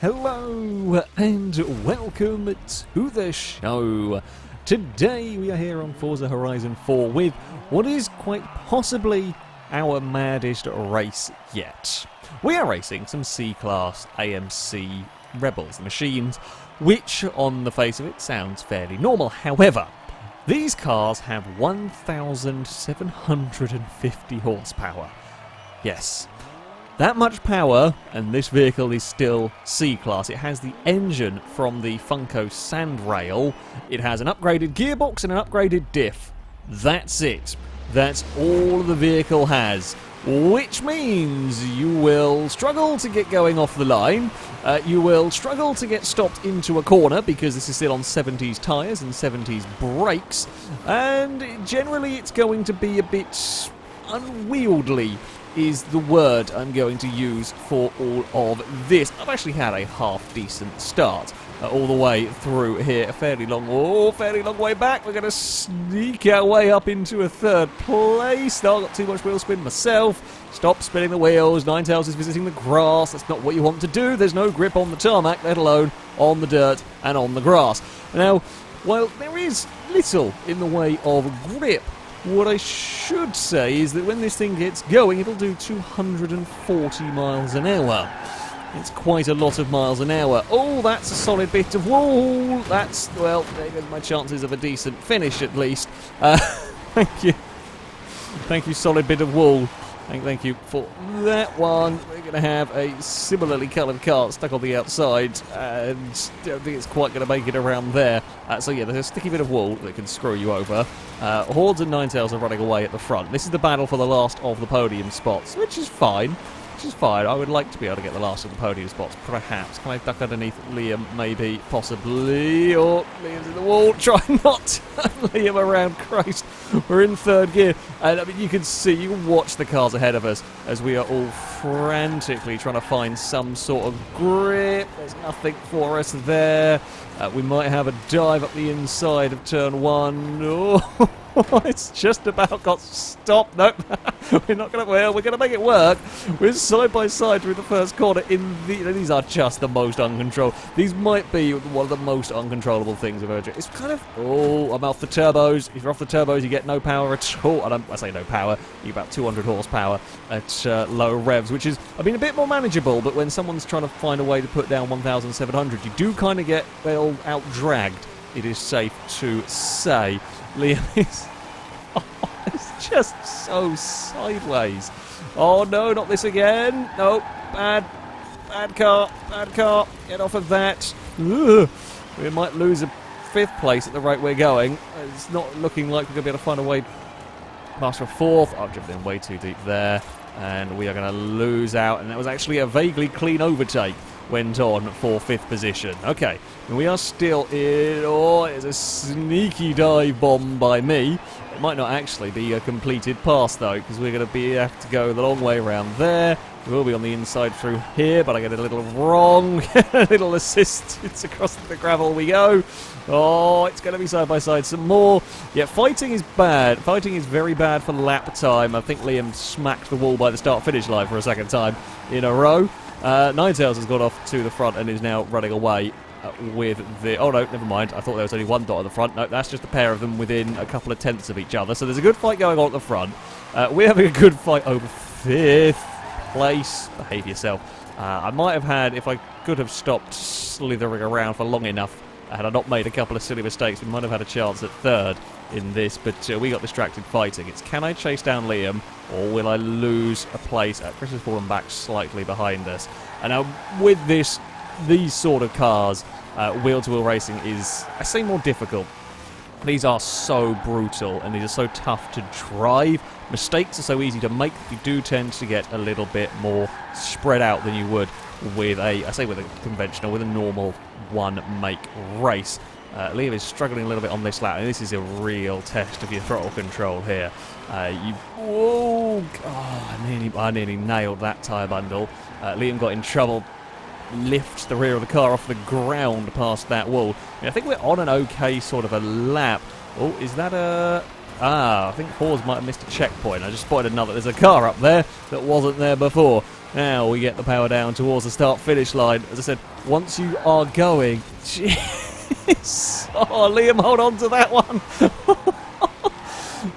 Hello and welcome to the show. Today we are here on Forza Horizon 4 with what is quite possibly our maddest race yet. We are racing some C-Class AMC Rebels machines, which on the face of it sounds fairly normal. However, these cars have 1,750 horsepower. Yes. That much power, and this vehicle is still C-Class. It has the engine from the Funko Sandrail. It has an upgraded gearbox and an upgraded diff. That's it. That's all the vehicle has. Which means you will struggle to get going off the line. You will struggle to get stopped into a corner because this is still on 70s tyres and 70s brakes. And generally it's going to be a bit unwieldy, is the word I'm going to use for all of this. I've actually had a half-decent start all the way through here. A fairly long way back. We're going to sneak our way up into a third place. No, I've got too much wheel spin myself. Stop spinning the wheels. Ninetales is visiting the grass. That's not what you want to do. There's no grip on the tarmac, let alone on the dirt and on the grass. Now, while there is little in the way of grip, what I should say is that when this thing gets going, it'll do 240 miles an hour. It's quite a lot of miles an hour. Oh, that's a solid bit of wool. That's, well, there goes my chances of a decent finish at least. Thank you. Thank you, solid bit of wool. Thank you for that one. We're going to have a similarly coloured car stuck on the outside, and I don't think it's quite going to make it around there. So yeah, there's a sticky bit of wool that can screw you over. Hordes and Ninetales are running away at the front. This is the battle for the last of the podium spots, which is fine. I would like to be able to get the last of the podium spots, perhaps. Can I duck underneath Liam? Maybe, possibly. Or Liam's in the wall. Try not to turn Liam around. Christ, we're in third gear. And I mean, you can watch the cars ahead of us as we are all frantically trying to find some sort of grip. There's nothing for us there. We might have a dive up the inside of turn one. Oh, it's just about got stopped. Nope. We're not going to, well, we're going to make it work. We're side by side through the first corner these are just the most uncontrollable. These might be one of the most uncontrollable things I've ever done. It's kind of, I'm off the turbos. If you're off the turbos, you get no power at all. I say no power, you get about 200 horsepower at low revs, which is, I mean, a bit more manageable, but when someone's trying to find a way to put down 1,700, you do kind of get, well, out-dragged, it is safe to say. Liam is... it's just so sideways. Oh no, not this again. No, bad car. Get off of that. Ugh. We might lose a fifth place at the rate we're going. It's not looking like we're going to be able to find a way past a fourth. I've driven in way too deep there, and we are going to lose out. And that was actually a vaguely clean overtake. Went on for fifth position. Okay, and we are still in. Oh, it's a sneaky dive bomb by me. It might not actually be a completed pass though, because we're going to have to go the long way around there. We will be on the inside through here, but I get a little wrong. A little assist. It's across the gravel we go. Oh, it's going to be side by side some more. Yeah, fighting is bad. Fighting is very bad for lap time. I think Liam smacked the wall by the start-finish line for a second time in a row. Ninetales has got off to the front and is now running away with the... Oh no, never mind. I thought there was only one dot at the front. No, that's just a pair of them within a couple of tenths of each other. So there's a good fight going on at the front. We're having a good fight over fifth place. Behave yourself. I might have had, if I could have stopped slithering around for long enough, had I not made a couple of silly mistakes, we might have had a chance at third in this, but we got distracted fighting. It's, can I chase down Liam, or will I lose a place? Chris has fallen back slightly behind us. And now, with these sort of cars, wheel-to-wheel racing is, I say, more difficult. These are so brutal, and these are so tough to drive. Mistakes are so easy to make, you do tend to get a little bit more spread out than you would with a normal one-make race. Liam is struggling a little bit on this lap, and this is a real test of your throttle control here. Whoa! Oh, I nearly nailed that tyre bundle. Liam got in trouble. Lifts the rear of the car off the ground past that wall. I think we're on an okay sort of a lap. Oh, is that a... I think Forza might have missed a checkpoint. I just spotted another. There's a car up there that wasn't there before. Now we get the power down towards the start-finish line. As I said, once you are going... Jeez! Oh, Liam, hold on to that one!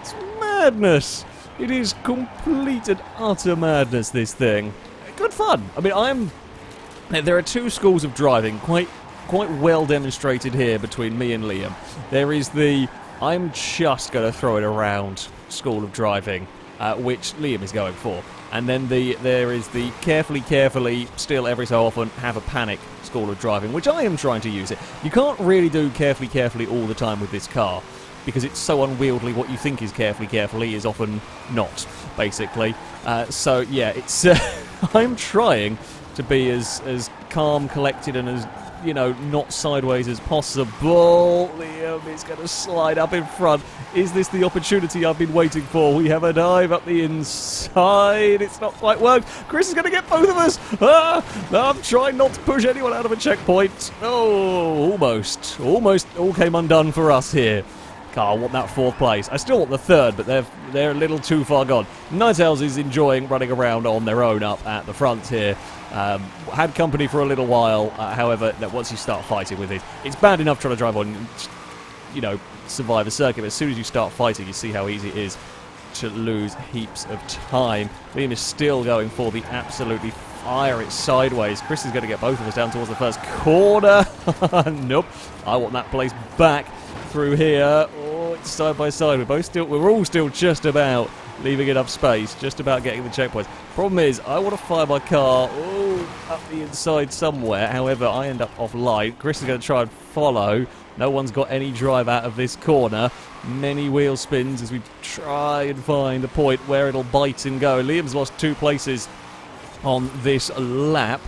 It's madness! It is complete and utter madness, this thing. Good fun. I mean, there are two schools of driving, quite well demonstrated here between me and Liam. There is the I'm just going to throw it around school of driving, which Liam is going for. And then there is the carefully, still every so often, have a panic school of driving, which I am trying to use it. You can't really do carefully all the time with this car, because it's so unwieldy. What you think is carefully is often not, basically. So yeah, it's I'm trying to be as calm, collected, and as, you know, not sideways as possible. Liam is going to slide up in front. Is this the opportunity I've been waiting for? We have a dive up the inside. It's not quite worked. Chris is going to get both of us. I'm trying not to push anyone out of a checkpoint. Oh, almost all came undone for us here. I want that fourth place. I still want the third, but they're a little too far gone. Nighthowls is enjoying running around on their own up at the front here. Had company for a little while, however, once you start fighting with it, it's bad enough trying to drive on, you know, survive a circuit, but as soon as you start fighting, you see how easy it is to lose heaps of time. Liam is still going for the absolutely fire it sideways. Chris is going to get both of us down towards the first corner. Nope. I want that place back through here. Oh, it's side by side. We're all still just about leaving enough space, just about getting the checkpoints. Problem is, I want to fire my car up the inside somewhere. However, I end up offline. Chris is going to try and follow. No one's got any drive out of this corner. Many wheel spins as we try and find a point where it'll bite and go. Liam's lost 2 places on this lap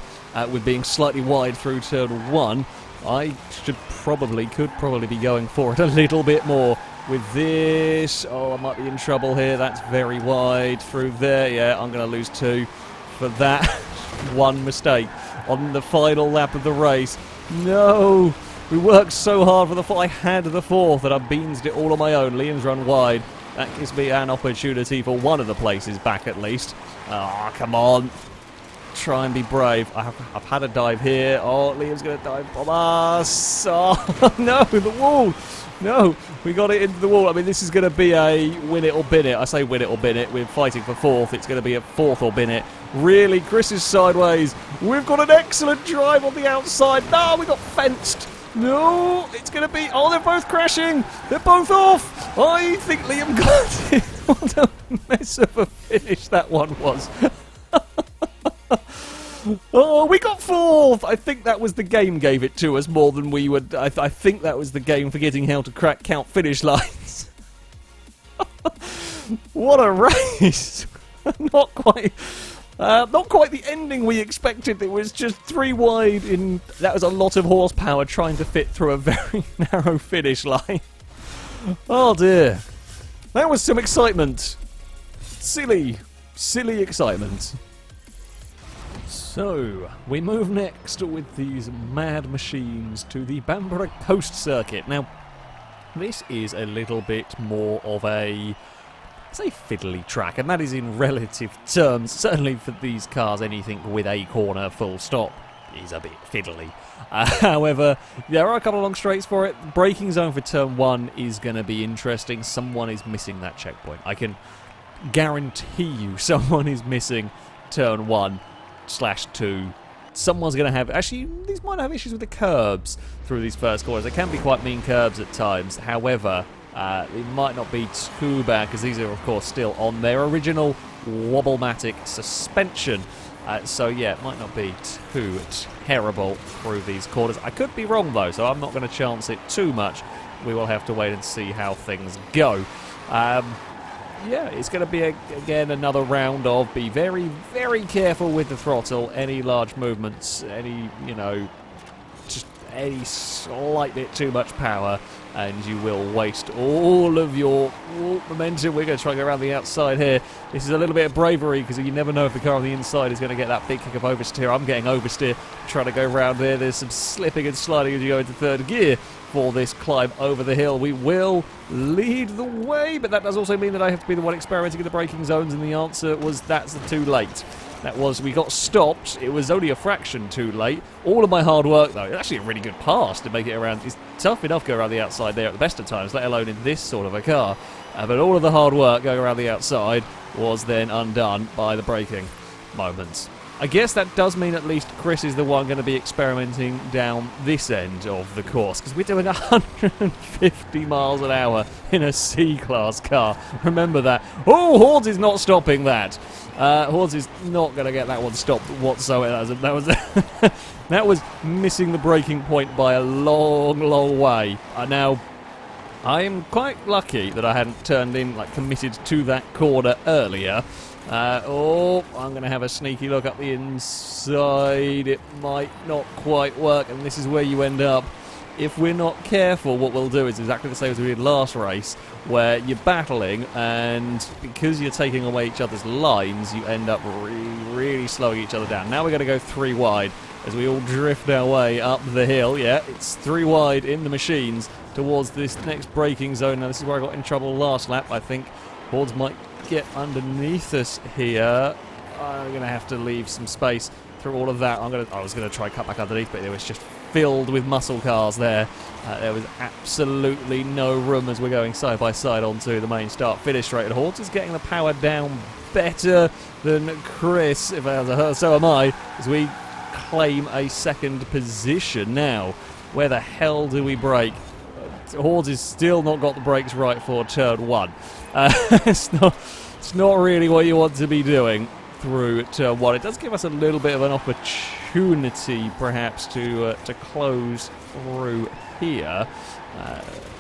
with being slightly wide through turn 1. I could probably be going for it a little bit more with this. Oh, I might be in trouble here. That's very wide through there. Yeah, I'm going to lose 2 for that one mistake on the final lap of the race. No, we worked so hard for I had the 4th and I beansed it all on my own. Liam's run wide. That gives me an opportunity for one of the places back at least. Oh, come on. Try and be brave. I've had a dive here. Oh, Liam's going to dive from us. Oh, no, the wall. No, we got it into the wall. I mean, this is going to be a win it or bin it. I say win it or bin it. We're fighting for 4th. It's going to be a 4th or bin it. Really, Chris is sideways. We've got an excellent drive on the outside. No, we got fenced. No, it's going to be... Oh, they're both crashing. They're both off. I think Liam got it. What a mess of a finish that one was. Oh, we got 4th! I think that was the game gave it to us more than we would... I think that was the game forgetting how to count finish lines. What a race! Not quite the ending we expected. It was just 3 wide in... That was a lot of horsepower trying to fit through a very narrow finish line. Oh dear. That was some excitement. Silly excitement. So, we move next with these mad machines to the BAMBURGH Coast Circuit. Now, this is a little bit more of a, say, fiddly track, and that is in relative terms. Certainly for these cars, anything with a corner full stop is a bit fiddly. However, there are a couple of long straights for it. The braking zone for turn 1 is going to be interesting. Someone is missing that checkpoint. I can guarantee you someone is missing turn 1/2. Someone's going to have... Actually, these might have issues with the curbs through these first corners. They can be quite mean curbs at times. However, it might not be too bad because these are, of course, still on their original Wobblematic suspension. So, yeah, it might not be too terrible through these corners. I could be wrong, though, so I'm not going to chance it too much. We will have to wait and see how things go. Yeah, it's going to be, again, another round of be very, very careful with the throttle. Any large movements, just any slight bit too much power, and you will waste all of your momentum. We're going to try and go around the outside here. This is a little bit of bravery, because you never know if the car on the inside is going to get that big kick of oversteer. I'm getting oversteer, trying to go around there. There's some slipping and sliding as you go into 3rd gear for this climb over the hill. We will lead the way, but that does also mean that I have to be the one experimenting in the braking zones, and the answer was that's too late. We got stopped. It was only a fraction too late. All of my hard work, though, it's actually a really good pass to make it around. It's tough enough going around the outside there at the best of times, let alone in this sort of a car. But all of the hard work going around the outside was then undone by the braking moments. I guess that does mean at least Chris is the one going to be experimenting down this end of the course, because we're doing 150 miles an hour in a C-Class car. Remember that. Oh, Hordes is not stopping that. Hordes is not going to get that one stopped whatsoever. That was missing the braking point by a long, long way. Now, I am quite lucky that I hadn't turned in, committed to that corner earlier. I'm going to have a sneaky look up the inside. It might not quite work, and this is where you end up. If we're not careful, what we'll do is exactly the same as we did last race, where you're battling, and because you're taking away each other's lines, you end up really slowing each other down. Now we're going to go 3 wide as we all drift our way up the hill. Yeah, it's 3 wide in the machines towards this next braking zone. Now, this is where I got in trouble last lap. I think Hordes might get underneath us here. I'm going to have to leave some space through all of that. I was going to try cut back underneath, but it was just filled with muscle cars there. There was absolutely no room as we're going side by side onto the main start-finish straight. And Hordes is getting the power down better than Chris, if I was a her, so am I, as we claim a second position. Now, where the hell do we brake? Hordes has still not got the brakes right for turn 1. It's not really what you want to be doing through turn 1. It does give us a little bit of an opportunity, perhaps, to close through here.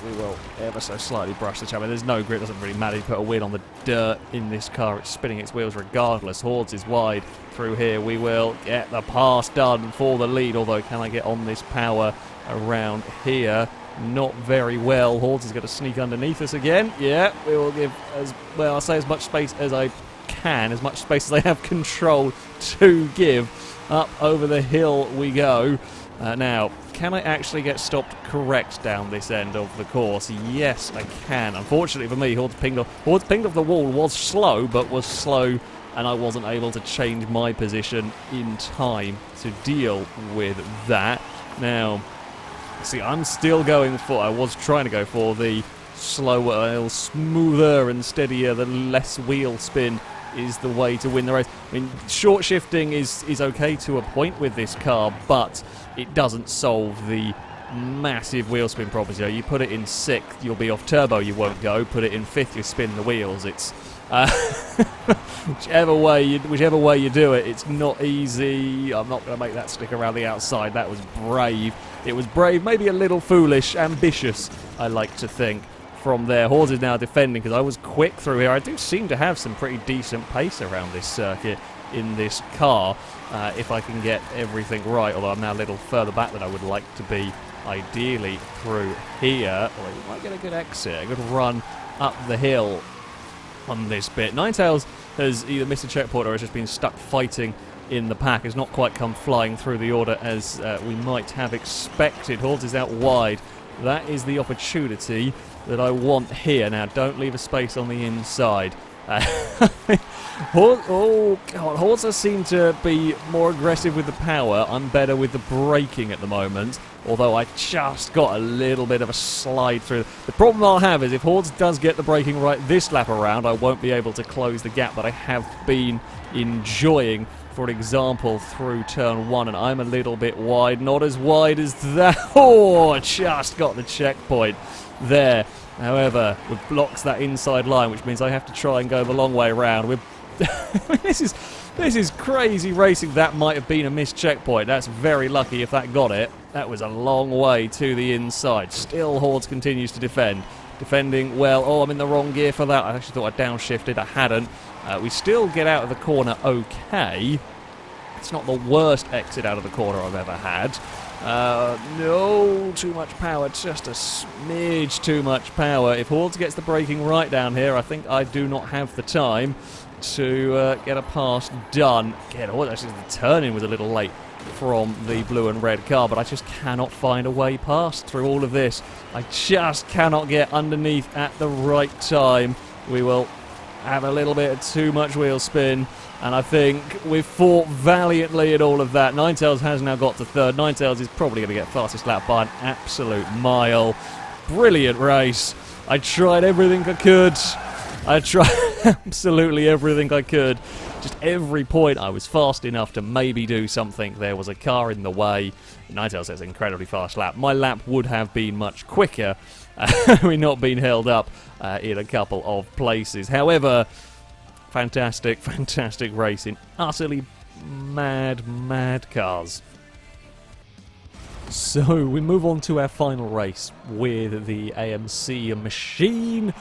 We will ever so slightly brush the channel. There's no grip, doesn't really matter. You put a wheel on the dirt in this car, it's spinning its wheels regardless. Hordes is wide through here. We will get the pass done for the lead, although can I get on this power around here? Not very well. Hordes is going to sneak underneath us again. Yeah, we will give I'll say as much space as I can, as much space as I have control to give. Up over the hill we go. Now, can I actually get stopped correct down this end of the course? Yes, I can. Unfortunately for me, Hordes pinged off the wall. Was slow, but was slow, and I wasn't able to change my position in time to deal with that. Now, see, I'm still going for, I was trying to go for the slower, smoother and steadier, the less wheel spin is the way to win the race. I mean, short shifting is okay to a point with this car, but it doesn't solve the massive wheel spin problems. You know, you put it in 6th, you'll be off turbo, you won't go. Put it in 5th, you spin the wheels. It's whichever way you do it, it's not easy. I'm not going to make that stick around the outside. That was brave. It was brave, maybe a little foolish, ambitious, I like to think. From there, Hordes is now defending because I was quick through here. I do seem to have some pretty decent pace around this circuit in this car, if I can get everything right, although I'm now a little further back than I would like to be, ideally, through here. Or you might get a good exit, a good run up the hill on this bit. Ninetales has either missed a checkpoint or has just been stuck fighting in the pack. Has not quite come flying through the order as we might have expected. Hordes is out wide. That is the opportunity that I want here. Now, don't leave a space on the inside. Hordes seem to be more aggressive with the power. I'm better with the braking at the moment, although I just got a little bit of a slide through. The problem I'll have is if Hordes does get the braking right this lap around, I won't be able to close the gap that I have been enjoying, for example, through turn 1, and I'm a little bit wide, not as wide as that. Oh, just got the checkpoint there. However, we've blocked that inside line, which means I have to try and go the long way around. This is crazy racing. That might have been a missed checkpoint. That's very lucky if that got it. That was a long way to the inside. Still, Hordes continues to defend. Defending well. Oh, I'm in the wrong gear for that. I actually thought I downshifted. I hadn't. We still get out of the corner okay. It's not the worst exit out of the corner I've ever had. No, too much power, just a smidge too much power. If Hordes gets the braking right down here, I think I do not have the time to get a pass done. Actually, the turn-in was a little late from the blue and red car, but I just cannot find a way past through all of this. I just cannot get underneath at the right time. We will have a little bit of too much wheel spin, and I think we've fought valiantly at all of that. Ninetales has now got to third. Ninetales is probably going to get fastest lap by an absolute mile. Brilliant race. I tried everything I could. I tried absolutely everything I could. Just every point I was fast enough to maybe do something. There was a car in the way. Ninetales has an incredibly fast lap. My lap would have been much quicker had we not been held up in a couple of places. However, fantastic, fantastic racing. Utterly mad, mad cars. So we move on to our final race with the AMC Machine.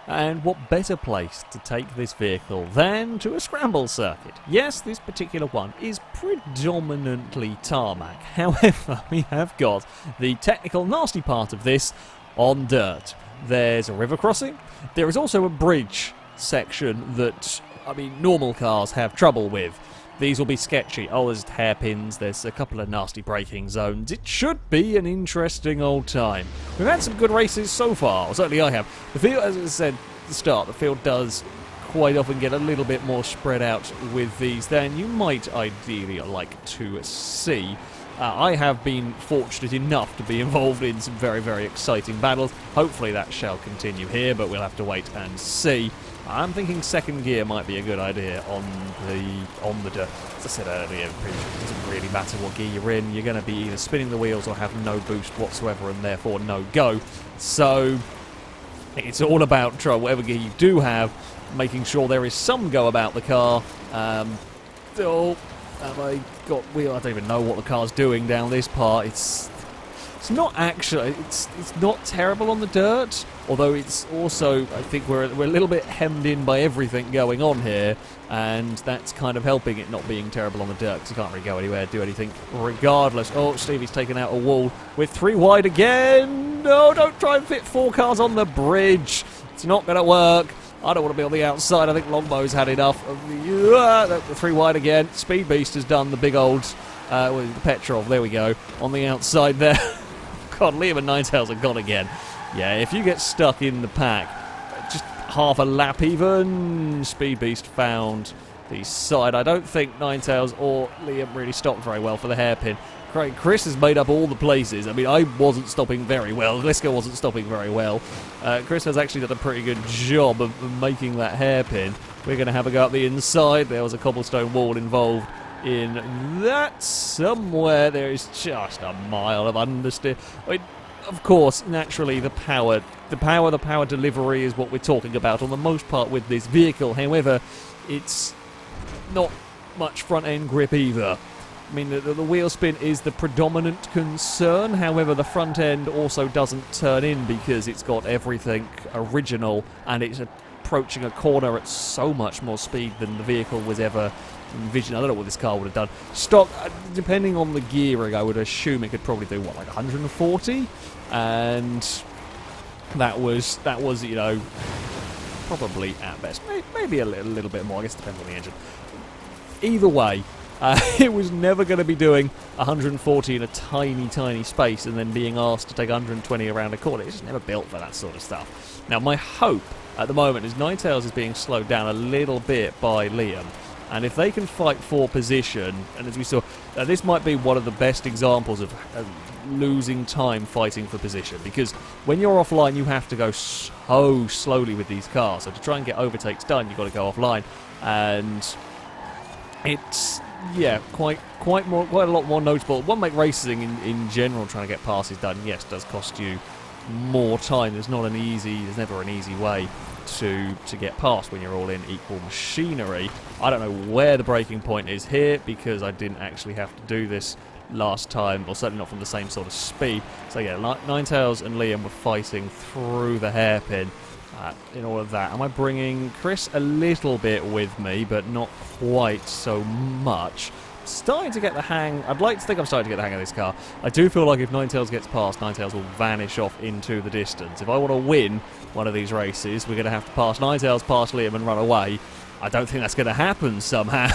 And what better place to take this vehicle than to a scramble circuit? Yes, this particular one is predominantly tarmac. However, we have got the technical nasty part of this on dirt. There's a river crossing. There is also a bridge section that, I mean, normal cars have trouble with. These will be sketchy. Oh, there's hairpins, there's a couple of nasty braking zones. It should be an interesting old time. We've had some good races so far, or certainly I have. The field, as I said at the start, the field does quite often get a little bit more spread out with these than you might ideally like to see. I have been fortunate enough to be involved in some very, very exciting battles. Hopefully that shall continue here, but we'll have to wait and see. I'm thinking second gear might be a good idea on the dirt. As I said earlier, it doesn't really matter what gear you're in. You're going to be either spinning the wheels or have no boost whatsoever and therefore no go. So it's all about whatever gear you do have, making sure there is some go about the car. Have I got wheel? I don't even know what the car's doing down this part. It's not actually. It's not terrible on the dirt. Although it's also, I think we're a little bit hemmed in by everything going on here, and that's kind of helping it not being terrible on the dirt, because you can't really go anywhere, do anything regardless. Oh, Stevie's taken out a wall with 3 wide again. No, don't try and fit 4 cars on the bridge. It's not going to work. I don't want to be on the outside. I think Longbow's had enough of the 3 wide again. Speed Beast has done the big old with the Petrov. There we go. On the outside there. God, Liam and Ninetales are gone again. Yeah, if you get stuck in the pack, just half a lap even, Speed Beast found the side. I don't think Ninetales or Liam really stopped very well for the hairpin. Chris has made up all the places. I mean, I wasn't stopping very well. Gliska wasn't stopping very well. Chris has actually done a pretty good job of making that hairpin. We're going to have a go up the inside. There was a cobblestone wall involved in that somewhere. There is just a mile of understeer. I mean, of course, naturally, the power delivery is what we're talking about on the most part with this vehicle. However, it's not much front-end grip either. I mean, the wheel spin is the predominant concern. However, the front end also doesn't turn in because it's got everything original and it's approaching a corner at so much more speed than the vehicle was ever envisioned. I don't know what this car would have done. Stock, depending on the gearing, I would assume it could probably do, what, like 140? And that was you know, probably at best. Maybe a little bit more, I guess it depends on the engine. Either way, it was never going to be doing 140 in a tiny, tiny space and then being asked to take 120 around a corner. It's just never built for that sort of stuff. Now, my hope at the moment is Ninetales is being slowed down a little bit by Liam. And if they can fight for position, and as we saw, this might be one of the best examples of losing time fighting for position, because when you're offline you have to go so slowly with these cars, so to try and get overtakes done you've got to go offline, and it's quite a lot more notable. One-make racing in general, trying to get passes done, yes, does cost you more time. There's never an easy way to get past when you're all in equal machinery. I don't know where the breaking point is here because I didn't actually have to do this last time, or certainly not from the same sort of speed. So yeah, Ninetales and Liam were fighting through the hairpin in all of that. Am I bringing Chris a little bit with me, but not quite so much? Starting to get the hang. I'd like to think I'm starting to get the hang of this car. I do feel like if Ninetales gets past, Ninetales will vanish off into the distance. If I want to win one of these races, we're going to have to pass Ninetales, past Liam, and run away. I don't think that's going to happen somehow.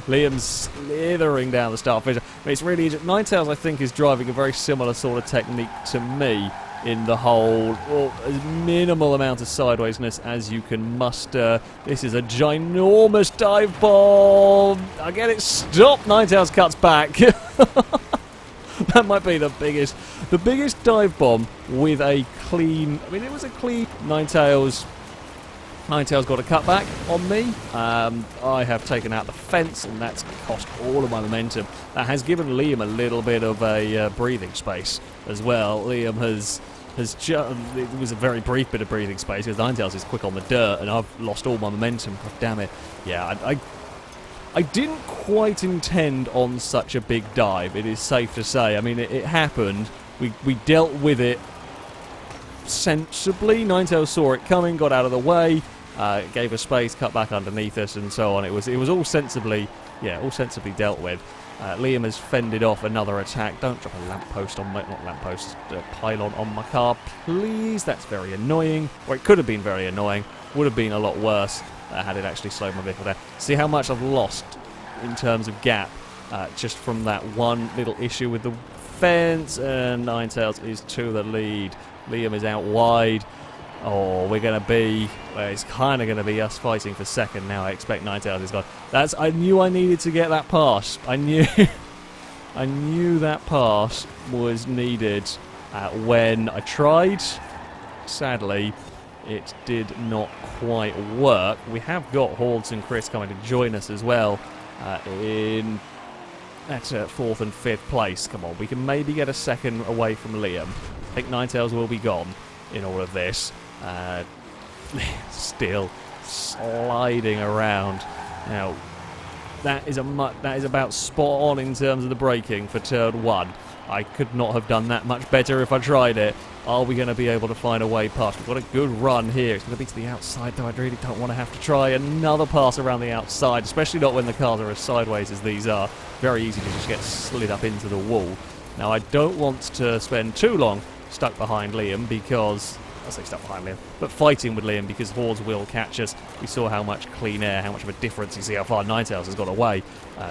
Liam's slithering down the start fissure. I mean, it's really Ninetales, I think, is driving a very similar sort of technique to me. in the hole, or as minimal amount of sidewaysness as you can muster. This is a ginormous dive bomb. I get it stopped. Ninetales cuts back. That might be the biggest dive bomb with a clean. I mean, it was a clean. Ninetales got a cutback on me. I have taken out the fence, and that's cost all of my momentum. That has given Liam a little bit of a breathing space as well. Liam has it was a very brief bit of breathing space because Ninetales is quick on the dirt, and I've lost all my momentum. God damn it! Yeah, I didn't quite intend on such a big dive. It is safe to say. I mean, it happened. We dealt with it sensibly. Ninetales saw it coming, got out of the way. Gave us space, cut back underneath us, and so on. It was all sensibly dealt with. Liam has fended off another attack. Don't drop a lamppost on my, not lamppost, pylon on my car, please. That's very annoying. Or it could have been very annoying. Would have been a lot worse had it actually slowed my vehicle down. See how much I've lost in terms of gap just from that one little issue with the fence. And Ninetales is to the lead. Liam is out wide. Oh, we're going to be... Well, it's kind of going to be us fighting for second now. I expect Ninetales is gone. I knew I needed to get that pass. I knew that pass was needed when I tried. Sadly, it did not quite work. We have got Hordes and Chris coming to join us as well in at 4th and 5th place. Come on, we can maybe get a second away from Liam. I think Ninetales will be gone in all of this. Still sliding around. Now, that is about spot on in terms of the braking for turn 1. I could not have done that much better if I tried it. Are we going to be able to find a way past? We've got a good run here. It's going to be to the outside, though. I really don't want to have to try another pass around the outside, especially not when the cars are as sideways as these are. Very easy to just get slid up into the wall. Now, I don't want to spend too long stuck behind Liam because... I say stuck behind Liam, but fighting with Liam because Hordes will catch us. We saw how much clean air, how much of a difference. You see how far Ninetales has got away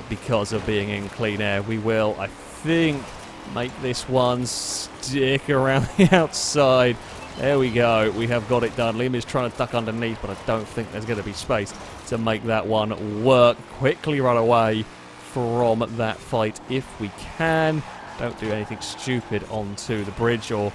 because of being in clean air. We will, I think, make this one stick around the outside. There we go. We have got it done. Liam is trying to duck underneath, but I don't think there's going to be space to make that one work. Quickly run away from that fight if we can. Don't do anything stupid onto the bridge or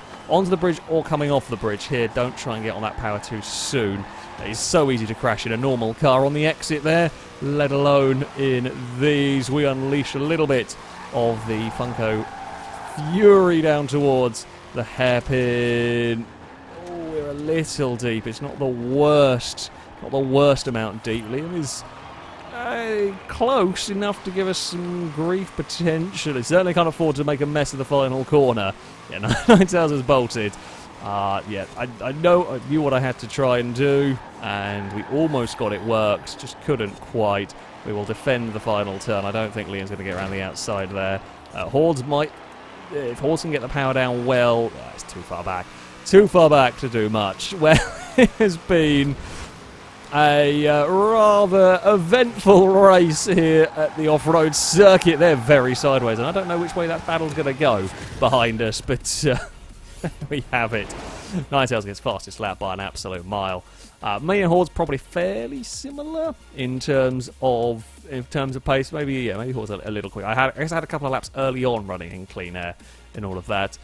coming off the bridge here. Don't try and get on that power too soon. It is so easy to crash in a normal car on the exit there, let alone in these. We unleash a little bit of the Funko fury down towards the hairpin. Oh, we're a little deep. It's not the worst amount deep. Liam is close enough to give us some grief potentially. Certainly can't afford to make a mess of the final corner. Yeah, Ninetales has bolted. Yeah, I knew what I had to try and do, and we almost got it worked, just couldn't quite. We will defend the final turn. I don't think Liam's going to get around the outside there. Hordes might... If Hordes can get the power down well... it's too far back. Too far back to do much. Well, it has been a rather eventful race here at the off-road circuit. They're very sideways, and I don't know which way that battle's going to go behind us, but we have it. Ninetales gets fastest lap by an absolute mile. Me and Horde's probably fairly similar in terms of pace. Maybe Horde's a little quick. I guess I had a couple of laps early on running in clean air and all of that.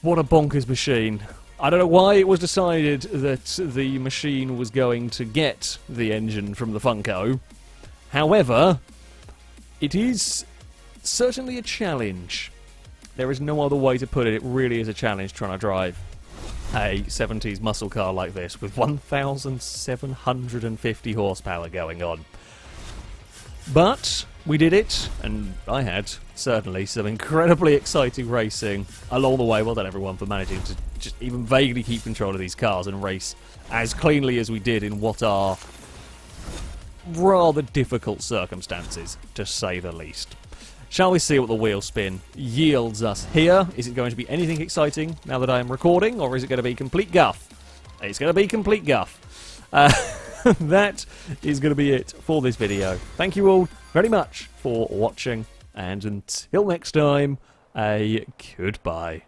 What a bonkers machine. I don't know why it was decided that the machine was going to get the engine from the Funko. However, it is certainly a challenge. There is no other way to put it. It really is a challenge trying to drive a 70s muscle car like this with 1,750 horsepower going on. But we did it, and I had certainly some incredibly exciting racing along the way. Well done, everyone, for managing to just even vaguely keep control of these cars and race as cleanly as we did in what are rather difficult circumstances, to say the least. Shall we see what the wheel spin yields us here? Is it going to be anything exciting now that I am recording, or is it going to be complete guff? It's going to be complete guff. That is going to be it for this video. Thank you all very much for watching, and until next time, a goodbye.